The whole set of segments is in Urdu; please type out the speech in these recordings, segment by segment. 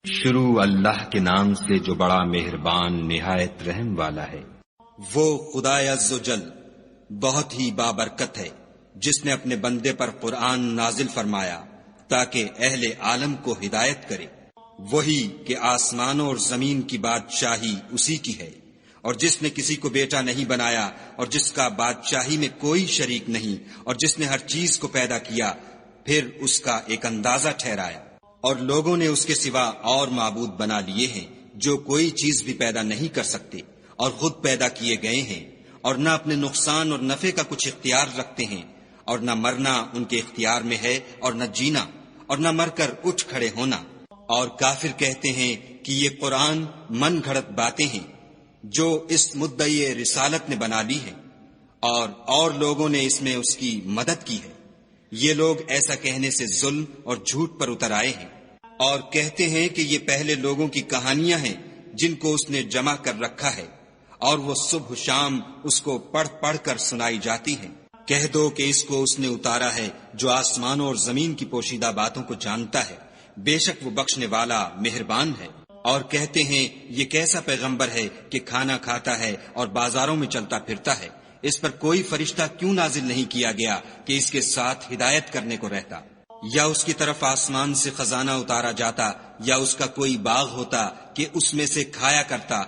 شروع اللہ کے نام سے جو بڑا مہربان نہایت رحم والا ہے۔ وہ خدائے عز و جل بہت ہی بابرکت ہے جس نے اپنے بندے پر قرآن نازل فرمایا تاکہ اہل عالم کو ہدایت کرے۔ وہی کہ آسمانوں اور زمین کی بادشاہی اسی کی ہے، اور جس نے کسی کو بیٹا نہیں بنایا اور جس کا بادشاہی میں کوئی شریک نہیں، اور جس نے ہر چیز کو پیدا کیا پھر اس کا ایک اندازہ ٹھہرایا، اور لوگوں نے اس کے سوا اور معبود بنا لیے ہیں جو کوئی چیز بھی پیدا نہیں کر سکتے اور خود پیدا کیے گئے ہیں، اور نہ اپنے نقصان اور نفع کا کچھ اختیار رکھتے ہیں، اور نہ مرنا ان کے اختیار میں ہے اور نہ جینا، اور نہ مر کر اٹھ کھڑے ہونا۔ اور کافر کہتے ہیں کہ یہ قرآن من گھڑت باتیں ہیں جو اس مدعی رسالت نے بنا لی ہے، اور لوگوں نے اس میں اس کی مدد کی ہے۔ یہ لوگ ایسا کہنے سے ظلم اور جھوٹ پر اتر آئے ہیں، اور کہتے ہیں کہ یہ پہلے لوگوں کی کہانیاں ہیں جن کو اس نے جمع کر رکھا ہے، اور وہ صبح شام اس کو پڑھ پڑھ کر سنائی جاتی ہیں۔ کہہ دو کہ اس کو اس نے اتارا ہے جو آسمانوں اور زمین کی پوشیدہ باتوں کو جانتا ہے، بے شک وہ بخشنے والا مہربان ہے۔ اور کہتے ہیں یہ کیسا پیغمبر ہے کہ کھانا کھاتا ہے اور بازاروں میں چلتا پھرتا ہے، اس پر کوئی فرشتہ کیوں نازل نہیں کیا گیا کہ اس کے ساتھ ہدایت کرنے کو رہتا؟ یا اس کی طرف آسمان سے خزانہ اتارا جاتا، یا اس کا کوئی باغ ہوتا کہ اس میں سے کھایا کرتا۔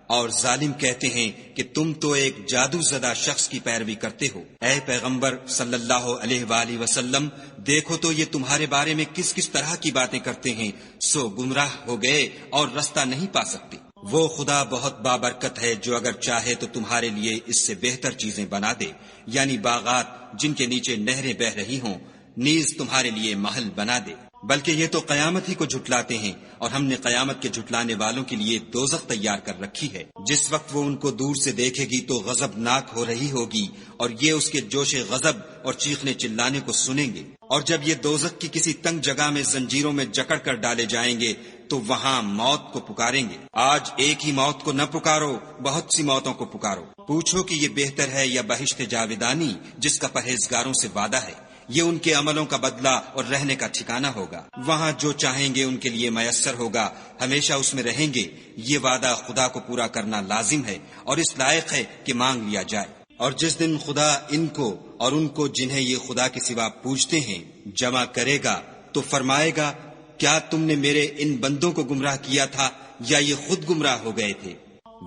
اور ظالم کہتے ہیں کہ تم تو ایک جادو زدہ شخص کی پیروی کرتے ہو۔ اے پیغمبر صلی اللہ علیہ وآلہ وسلم، دیکھو تو یہ تمہارے بارے میں کس کس طرح کی باتیں کرتے ہیں، سو گمراہ ہو گئے اور رستہ نہیں پا سکتے۔ وہ خدا بہت بابرکت ہے جو اگر چاہے تو تمہارے لیے اس سے بہتر چیزیں بنا دے، یعنی باغات جن کے نیچے نہریں بہہ رہی ہوں، نیز تمہارے لیے محل بنا دے۔ بلکہ یہ تو قیامت ہی کو جھٹلاتے ہیں، اور ہم نے قیامت کے جھٹلانے والوں کے لیے دوزخ تیار کر رکھی ہے۔ جس وقت وہ ان کو دور سے دیکھے گی تو غضبناک ہو رہی ہوگی، اور یہ اس کے جوش غضب اور چیخنے چلانے کو سنیں گے۔ اور جب یہ دوزخ کی کسی تنگ جگہ میں زنجیروں میں جکڑ کر ڈالے جائیں گے تو وہاں موت کو پکاریں گے۔ آج ایک ہی موت کو نہ پکارو، بہت سی موتوں کو پکارو۔ پوچھو کہ یہ بہتر ہے یا بہشت جاودانی جس کا پرہیزگاروں سے وعدہ ہے، یہ ان کے عملوں کا بدلہ اور رہنے کا ٹھکانہ ہوگا۔ وہاں جو چاہیں گے ان کے لیے میسر ہوگا، ہمیشہ اس میں رہیں گے۔ یہ وعدہ خدا کو پورا کرنا لازم ہے اور اس لائق ہے کہ مانگ لیا جائے۔ اور جس دن خدا ان کو اور ان کو جنہیں یہ خدا کے سوا پوجتے ہیں جمع کرے گا تو فرمائے گا، کیا تم نے میرے ان بندوں کو گمراہ کیا تھا یا یہ خود گمراہ ہو گئے تھے؟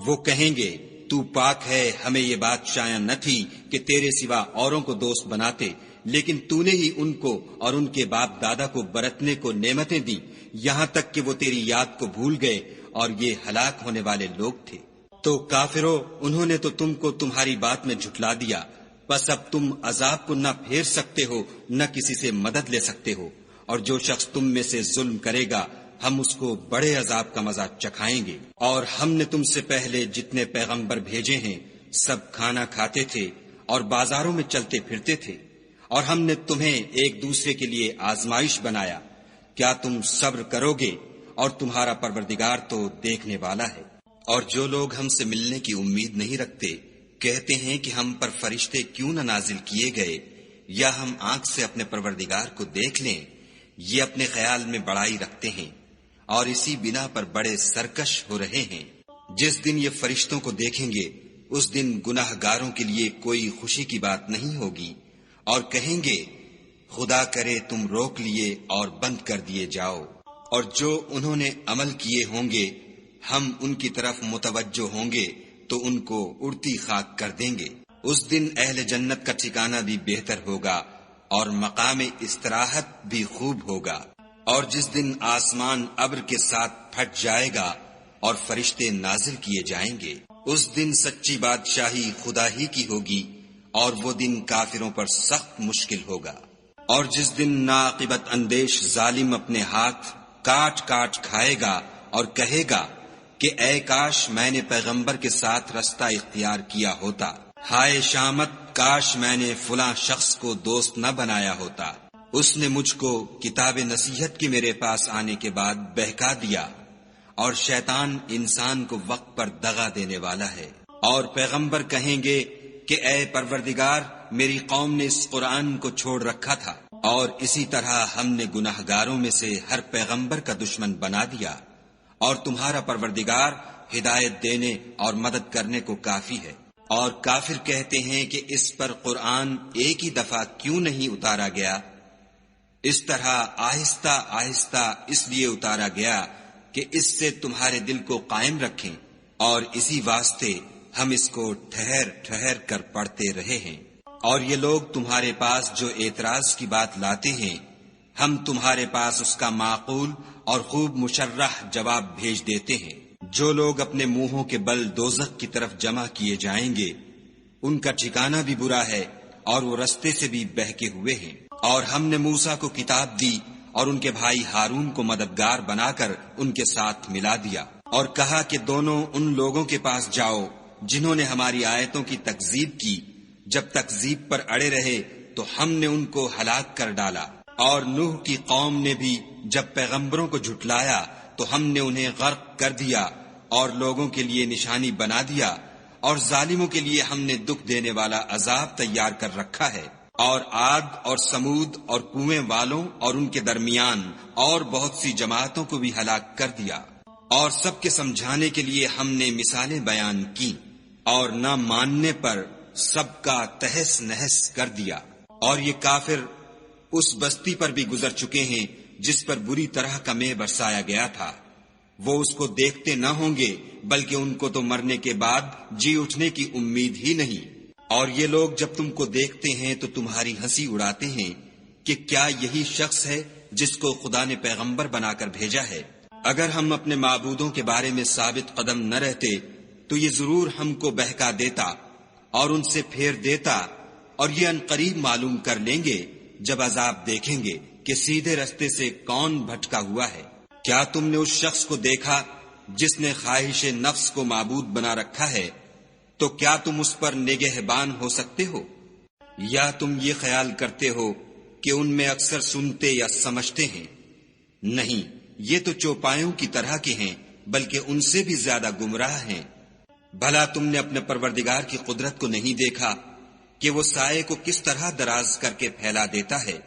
وہ کہیں گے، تو پاک ہے، ہمیں یہ بات شایع نہ تھی کہ تیرے سوا اوروں کو دوست بناتے، لیکن تو نے ہی ان کو اور ان کے باپ دادا کو برتنے کو نعمتیں دیں، یہاں تک کہ وہ تیری یاد کو بھول گئے، اور یہ ہلاک ہونے والے لوگ تھے۔ تو کافرو، انہوں نے تو تم کو تمہاری بات میں جھٹلا دیا، بس اب تم عذاب کو نہ پھیر سکتے ہو نہ کسی سے مدد لے سکتے ہو، اور جو شخص تم میں سے ظلم کرے گا ہم اس کو بڑے عذاب کا مزہ چکھائیں گے۔ اور ہم نے تم سے پہلے جتنے پیغمبر بھیجے ہیں سب کھانا کھاتے تھے اور بازاروں میں چلتے پھرتے تھے، اور ہم نے تمہیں ایک دوسرے کے لیے آزمائش بنایا، کیا تم صبر کرو گے؟ اور تمہارا پروردگار تو دیکھنے والا ہے۔ اور جو لوگ ہم سے ملنے کی امید نہیں رکھتے کہتے ہیں کہ ہم پر فرشتے کیوں نہ نازل کیے گئے، یا ہم آنکھ سے اپنے پروردگار کو دیکھ لیں۔ یہ اپنے خیال میں بڑائی رکھتے ہیں اور اسی بنا پر بڑے سرکش ہو رہے ہیں۔ جس دن یہ فرشتوں کو دیکھیں گے اس دن گناہ گاروں کے لیے کوئی خوشی کی بات نہیں ہوگی، اور کہیں گے، خدا کرے تم روک لیے اور بند کر دیے جاؤ۔ اور جو انہوں نے عمل کیے ہوں گے ہم ان کی طرف متوجہ ہوں گے تو ان کو اڑتی خاک کر دیں گے۔ اس دن اہل جنت کا ٹھکانہ بھی بہتر ہوگا اور مقام استراحت بھی خوب ہوگا۔ اور جس دن آسمان ابر کے ساتھ پھٹ جائے گا اور فرشتے نازل کیے جائیں گے، اس دن سچی بادشاہی خدا ہی کی ہوگی، اور وہ دن کافروں پر سخت مشکل ہوگا۔ اور جس دن ناعاقبت اندیش ظالم اپنے ہاتھ کاٹ کاٹ کھائے گا اور کہے گا کہ اے کاش میں نے پیغمبر کے ساتھ رستہ اختیار کیا ہوتا، ہائے شامت، کاش میں نے فلاں شخص کو دوست نہ بنایا ہوتا، اس نے مجھ کو کتاب نصیحت کے میرے پاس آنے کے بعد بہکا دیا۔ اور شیطان انسان کو وقت پر دغا دینے والا ہے۔ اور پیغمبر کہیں گے کہ اے پروردگار، میری قوم نے اس قرآن کو چھوڑ رکھا تھا، اور اسی طرح ہم نے گناہگاروں میں سے ہر پیغمبر کا دشمن بنا دیا۔ اور تمہارا پروردگار ہدایت دینے اور مدد کرنے کو کافی ہے۔ اور کافر کہتے ہیں کہ اس پر قرآن ایک ہی دفعہ کیوں نہیں اتارا گیا؟ اس طرح آہستہ آہستہ اس لیے اتارا گیا کہ اس سے تمہارے دل کو قائم رکھیں، اور اسی واسطے ہم اس کو ٹھہر ٹھہر کر پڑھتے رہے ہیں۔ اور یہ لوگ تمہارے پاس جو اعتراض کی بات لاتے ہیں، ہم تمہارے پاس اس کا معقول اور خوب مشرح جواب بھیج دیتے ہیں۔ جو لوگ اپنے منہوں کے بل دوزخ کی طرف جمع کیے جائیں گے، ان کا ٹھکانہ بھی برا ہے اور وہ رستے سے بھی بہکے ہوئے ہیں۔ اور ہم نے موسیٰ کو کتاب دی اور ان کے بھائی ہارون کو مددگار بنا کر ان کے ساتھ ملا دیا، اور کہا کہ دونوں ان لوگوں کے پاس جاؤ جنہوں نے ہماری آیتوں کی تکذیب کی۔ جب تکذیب پر اڑے رہے تو ہم نے ان کو ہلاک کر ڈالا۔ اور نوح کی قوم نے بھی جب پیغمبروں کو جھٹلایا تو ہم نے انہیں غرق کر دیا اور لوگوں کے لیے نشانی بنا دیا، اور ظالموں کے لیے ہم نے دکھ دینے والا عذاب تیار کر رکھا ہے۔ اور عاد اور سمود اور کنویں والوں اور ان کے درمیان اور بہت سی جماعتوں کو بھی ہلاک کر دیا، اور سب کے سمجھانے کے لیے ہم نے مثالیں بیان کی، اور نہ ماننے پر سب کا تہس نہس کر دیا۔ اور یہ کافر اس بستی پر بھی گزر چکے ہیں جس پر بری طرح کا مے برسایا گیا تھا، وہ اس کو دیکھتے نہ ہوں گے بلکہ ان کو تو مرنے کے بعد جی اٹھنے کی امید ہی نہیں۔ اور یہ لوگ جب تم کو دیکھتے ہیں تو تمہاری ہنسی اڑاتے ہیں کہ کیا یہی شخص ہے جس کو خدا نے پیغمبر بنا کر بھیجا ہے؟ اگر ہم اپنے معبودوں کے بارے میں ثابت قدم نہ رہتے تو یہ ضرور ہم کو بہکا دیتا اور ان سے پھیر دیتا، اور یہ عنقریب معلوم کر لیں گے جب عذاب دیکھیں گے کہ سیدھے رستے سے کون بھٹکا ہوا ہے۔ کیا تم نے اس شخص کو دیکھا جس نے خواہش نفس کو معبود بنا رکھا ہے؟ تو کیا تم اس پر نگہبان ہو سکتے ہو؟ یا تم یہ خیال کرتے ہو کہ ان میں اکثر سنتے یا سمجھتے ہیں؟ نہیں، یہ تو چوپایوں کی طرح کے ہیں، بلکہ ان سے بھی زیادہ گمراہ ہیں۔ بھلا تم نے اپنے پروردگار کی قدرت کو نہیں دیکھا کہ وہ سائے کو کس طرح دراز کر کے پھیلا دیتا ہے؟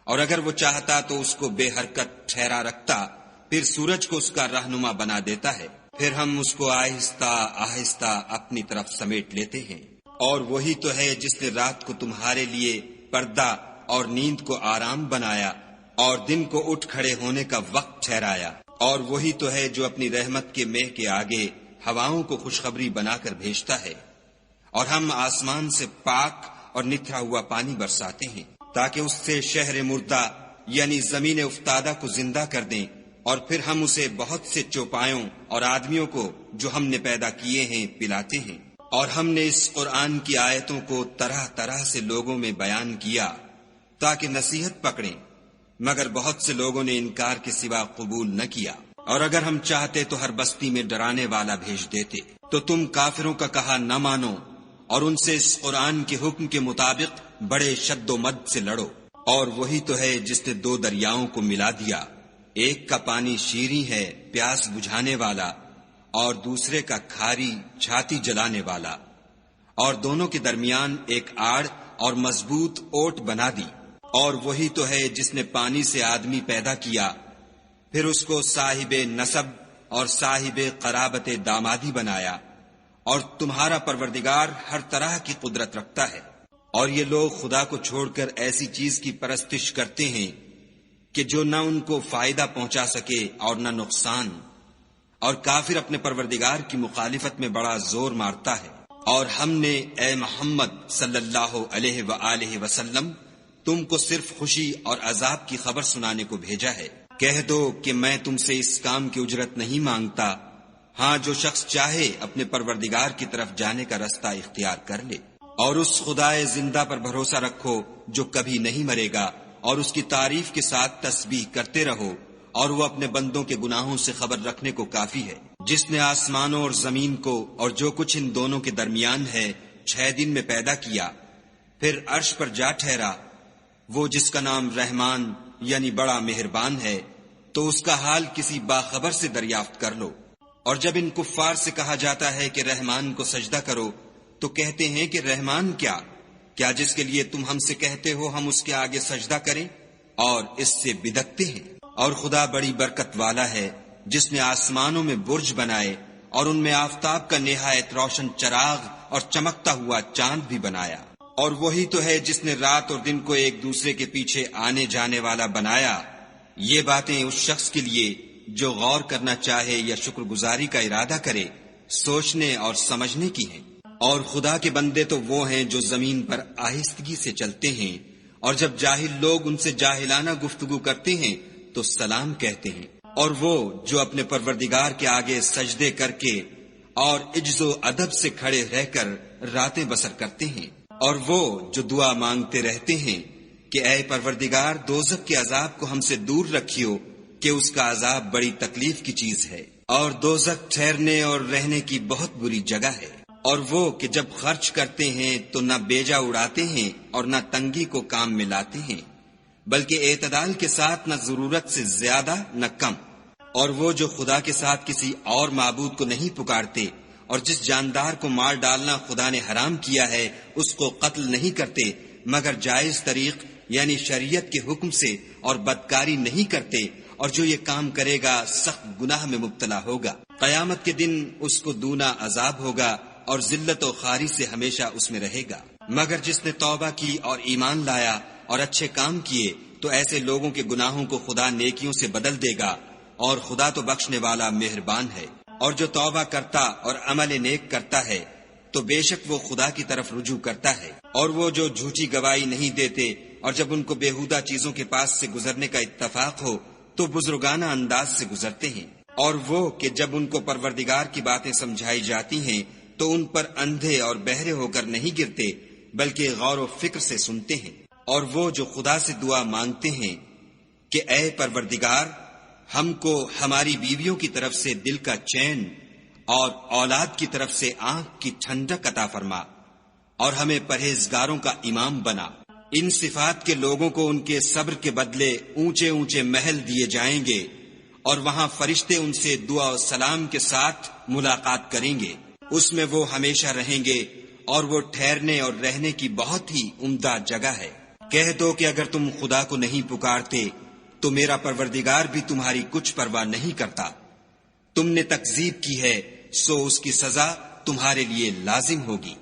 اور اگر وہ چاہتا تو اس کو بے حرکت ٹھہرا رکھتا، پھر سورج کو اس کا رہنما بنا دیتا ہے، پھر ہم اس کو آہستہ آہستہ اپنی طرف سمیٹ لیتے ہیں۔ اور وہی تو ہے جس نے رات کو تمہارے لیے پردہ اور نیند کو آرام بنایا اور دن کو اٹھ کھڑے ہونے کا وقت ٹھہرایا۔ اور وہی تو ہے جو اپنی رحمت کے مہ کے آگے ہواؤں کو خوشخبری بنا کر بھیجتا ہے، اور ہم آسمان سے پاک اور نتھرا ہوا پانی برساتے ہیں تاکہ اس سے شہر مردہ یعنی زمین افتادہ کو زندہ کر دیں، اور پھر ہم اسے بہت سے چوپایوں اور آدمیوں کو جو ہم نے پیدا کیے ہیں پلاتے ہیں۔ اور ہم نے اس قرآن کی آیتوں کو طرح طرح سے لوگوں میں بیان کیا تاکہ نصیحت پکڑیں، مگر بہت سے لوگوں نے انکار کے سوا قبول نہ کیا۔ اور اگر ہم چاہتے تو ہر بستی میں ڈرانے والا بھیج دیتے، تو تم کافروں کا کہا نہ مانو اور ان سے اس قرآن کے حکم کے مطابق بڑے شد و مد سے لڑو۔ اور وہی تو ہے جس نے دو دریاؤں کو ملا دیا، ایک کا پانی شیریں ہے پیاس بجھانے والا، اور دوسرے کا کھاری چھاتی جلانے والا، اور دونوں کے درمیان ایک آڑ اور مضبوط اوٹ بنا دی۔ اور وہی تو ہے جس نے پانی سے آدمی پیدا کیا، پھر اس کو صاحب نسب اور صاحب قرابت دامادی بنایا، اور تمہارا پروردگار ہر طرح کی قدرت رکھتا ہے۔ اور یہ لوگ خدا کو چھوڑ کر ایسی چیز کی پرستش کرتے ہیں کہ جو نہ ان کو فائدہ پہنچا سکے اور نہ نقصان، اور کافر اپنے پروردگار کی مخالفت میں بڑا زور مارتا ہے۔ اور ہم نے اے محمد صلی اللہ علیہ وآلہ وسلم تم کو صرف خوشی اور عذاب کی خبر سنانے کو بھیجا ہے۔ کہہ دو کہ میں تم سے اس کام کی اجرت نہیں مانگتا، ہاں جو شخص چاہے اپنے پروردگار کی طرف جانے کا رستہ اختیار کر لے۔ اور اس خدائے زندہ پر بھروسہ رکھو جو کبھی نہیں مرے گا، اور اس کی تعریف کے ساتھ تسبیح کرتے رہو، اور وہ اپنے بندوں کے گناہوں سے خبر رکھنے کو کافی ہے۔ جس نے آسمانوں اور زمین کو اور جو کچھ ان دونوں کے درمیان ہے 6 دن میں پیدا کیا، پھر عرش پر جا ٹھہرا، وہ جس کا نام رحمان یعنی بڑا مہربان ہے، تو اس کا حال کسی باخبر سے دریافت کر لو۔ اور جب ان کفار سے کہا جاتا ہے کہ رحمان کو سجدہ کرو تو کہتے ہیں کہ رحمان کیا جس کے لیے تم ہم سے کہتے ہو ہم اس کے آگے سجدہ کریں، اور اس سے بدکتے ہیں۔ اور خدا بڑی برکت والا ہے، جس نے آسمانوں میں برج بنائے اور ان میں آفتاب کا نہایت روشن چراغ اور چمکتا ہوا چاند بھی بنایا، اور وہی تو ہے جس نے رات اور دن کو ایک دوسرے کے پیچھے آنے جانے والا بنایا۔ یہ باتیں اس شخص کے لیے جو غور کرنا چاہے یا شکر گزاری کا ارادہ کرے سوچنے اور سمجھنے کی ہیں۔ اور خدا کے بندے تو وہ ہیں جو زمین پر آہستگی سے چلتے ہیں، اور جب جاہل لوگ ان سے جاہلانہ گفتگو کرتے ہیں تو سلام کہتے ہیں، اور وہ جو اپنے پروردگار کے آگے سجدے کر کے اور عجز و ادب سے کھڑے رہ کر راتیں بسر کرتے ہیں، اور وہ جو دعا مانگتے رہتے ہیں کہ اے پروردگار دوزخ کے عذاب کو ہم سے دور رکھیو کہ اس کا عذاب بڑی تکلیف کی چیز ہے، اور دوزخ ٹھہرنے اور رہنے کی بہت بری جگہ ہے۔ اور وہ کہ جب خرچ کرتے ہیں تو نہ بیجا اڑاتے ہیں اور نہ تنگی کو کام میں لاتے ہیں، بلکہ اعتدال کے ساتھ نہ ضرورت سے زیادہ نہ کم۔ اور وہ جو خدا کے ساتھ کسی اور معبود کو نہیں پکارتے، اور جس جاندار کو مار ڈالنا خدا نے حرام کیا ہے اس کو قتل نہیں کرتے مگر جائز طریق یعنی شریعت کے حکم سے، اور بدکاری نہیں کرتے، اور جو یہ کام کرے گا سخت گناہ میں مبتلا ہوگا۔ قیامت کے دن اس کو دونا عذاب ہوگا اور ذلت و خواری سے ہمیشہ اس میں رہے گا۔ مگر جس نے توبہ کی اور ایمان لایا اور اچھے کام کیے تو ایسے لوگوں کے گناہوں کو خدا نیکیوں سے بدل دے گا، اور خدا تو بخشنے والا مہربان ہے۔ اور جو توبہ کرتا اور عمل نیک کرتا ہے تو بے شک وہ خدا کی طرف رجوع کرتا ہے۔ اور وہ جو جھوٹی گواہی نہیں دیتے اور جب ان کو بیہودہ چیزوں کے پاس سے گزرنے کا اتفاق ہو تو بزرگانہ انداز سے گزرتے ہیں۔ اور وہ کہ جب ان کو پروردگار کی باتیں سمجھائی جاتی ہیں تو ان پر اندھے اور بہرے ہو کر نہیں گرتے بلکہ غور و فکر سے سنتے ہیں۔ اور وہ جو خدا سے دعا مانگتے ہیں کہ اے پروردگار ہم کو ہماری بیویوں کی طرف سے دل کا چین اور اولاد کی طرف سے آنکھ کی ٹھنڈک عطا فرما، اور ہمیں پرہیزگاروں کا امام بنا۔ ان صفات کے لوگوں کو ان کے صبر کے بدلے اونچے اونچے محل دیے جائیں گے، اور وہاں فرشتے ان سے دعا و سلام کے ساتھ ملاقات کریں گے، اس میں وہ ہمیشہ رہیں گے، اور وہ ٹھہرنے اور رہنے کی بہت ہی عمدہ جگہ ہے۔ کہہ دو کہ اگر تم خدا کو نہیں پکارتے تو میرا پروردگار بھی تمہاری کچھ پرواہ نہیں کرتا۔ تم نے تکذیب کی ہے سو اس کی سزا تمہارے لیے لازم ہوگی۔